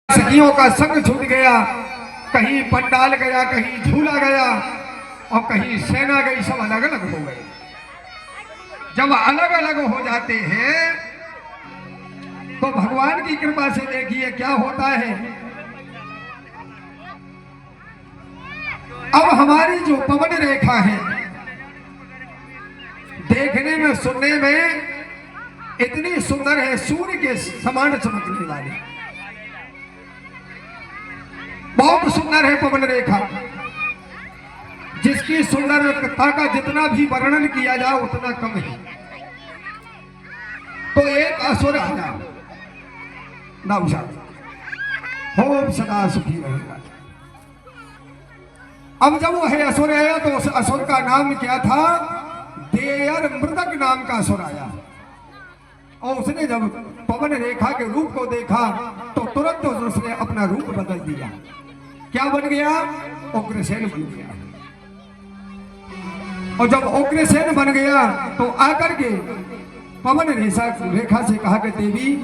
सखियों का संग छूट गया, कहीं पंडाल गया, कहीं झूला गया और कहीं सेना गई, सब अलग अलग हो गए। जब अलग अलग हो जाते हैं तो भगवान की कृपा से देखिए क्या होता है। अब हमारी जो पवन रेखा है देखने में सुनने में इतनी सुंदर है, सूर्य के समान चमकने वाली, बहुत सुंदर है पवन रेखा, जिसकी सुंदरता का जितना भी वर्णन किया जाए उतना कम है। तो एक असुर आया, होम सदा सुखी रहेगा। अब जब वह असुर आया तो उस असुर का नाम क्या था? देयर मृदक नाम का असुर आया। और उसने जब पवन रेखा के रूप को देखा तो तुरंत उसने अपना रूप बदल दिया। क्या बन गया? उग्रसेन बन गया। और जब उग्रसेन बन गया तो आकर के पवन रेखा से कहा कि देवी,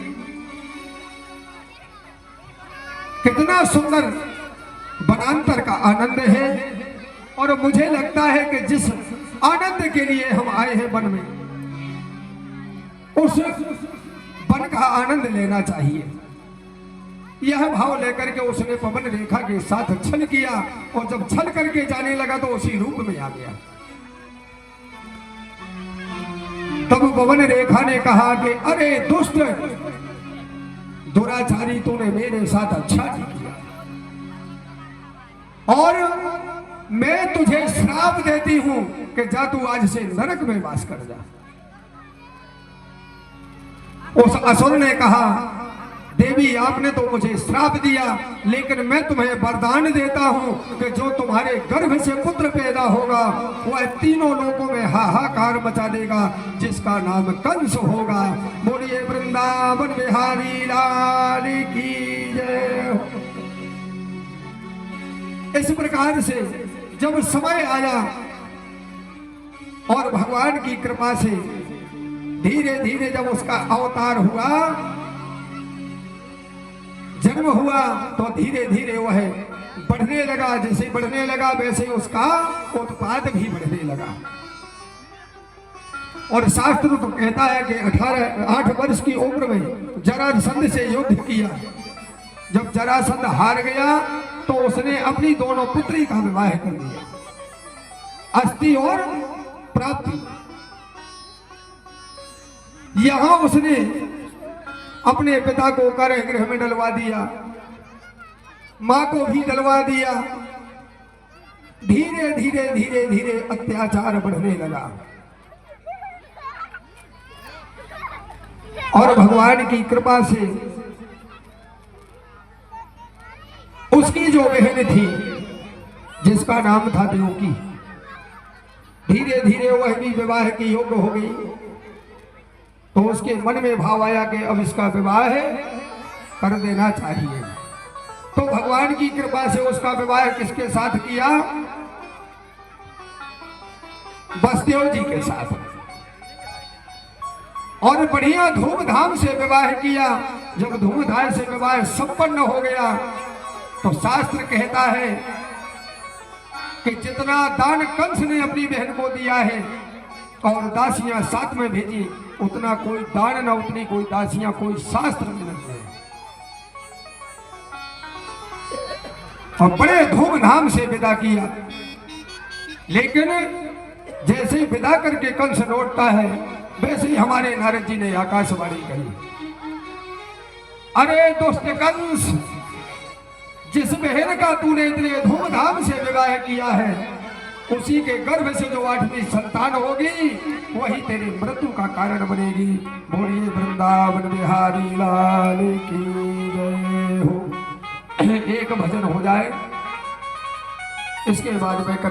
कितना सुंदर वनांतर का आनंद है, और मुझे लगता है कि जिस आनंद के लिए हम आए हैं वन में, उस वन का आनंद लेना चाहिए। यह भाव लेकर के उसने पवन रेखा के साथ छल किया, और जब छल करके जाने लगा तो उसी रूप में आ गया। तब पवन रेखा ने कहा कि अरे दुष्ट दुराचारी, तूने मेरे साथ अच्छा नहीं किया, और मैं तुझे श्राप देती हूं कि जा तू आज से नरक में वास कर जा। उस असुर ने कहा, देवी आपने तो मुझे श्राप दिया, लेकिन मैं तुम्हें वरदान देता हूं कि जो तुम्हारे गर्भ से पुत्र पैदा होगा वह तीनों लोकों में हाहाकार मचा देगा, जिसका नाम कंस होगा। बोलिए वृंदावन बिहारी लाल की जय। इस प्रकार से जब समय आया और भगवान की कृपा से धीरे धीरे जब उसका अवतार हुआ, जन्म हुआ, तो धीरे धीरे वह बढ़ने लगा। जैसे बढ़ने लगा वैसे उसका उत्पाद भी बढ़ने लगा। और शास्त्र तो कहता है कि 8 वर्ष की उम्र में जरासंध से युद्ध किया। जब जरासंध हार गया तो उसने अपनी दोनों पुत्री का विवाह कर दिया, अस्थि और प्राप्ति। यहां उसने अपने पिता को कारागृह में डलवा दिया, मां को भी डलवा दिया। धीरे धीरे धीरे धीरे अत्याचार बढ़ने लगा, और भगवान की कृपा से उसकी जो बहन थी जिसका नाम था देवकी, धीरे धीरे वह भी विवाह की योग्य हो गई। तो उसके मन में भाव आया कि अब इसका विवाह कर देना चाहिए। तो भगवान की कृपा से उसका विवाह किसके साथ किया? वसुदेव जी के साथ, और बढ़िया धूमधाम से विवाह किया। जब धूमधाम से विवाह संपन्न हो गया तो शास्त्र कहता है कि जितना दान कंस ने अपनी बहन को दिया है और दासियां साथ में भेजी, उतना कोई दान न उतनी कोई दासियां कोई शास्त्र में नहीं है। और बड़े धूमधाम से विदा किया। लेकिन जैसे ही विदा करके कंस लौटता है वैसे ही हमारे नारद जी ने आकाशवाणी करी, अरे दुष्ट कंस, जिस बहन का तूने इतने धूमधाम से विवाह किया है, उसी के गर्भ से जो 8वीं संतान होगी वही तेरी मृत्यु का कारण बनेगी। बोलिए वृंदावन बिहारी लाल की जय हो। एक भजन हो जाए, इसके बाद मैं कथा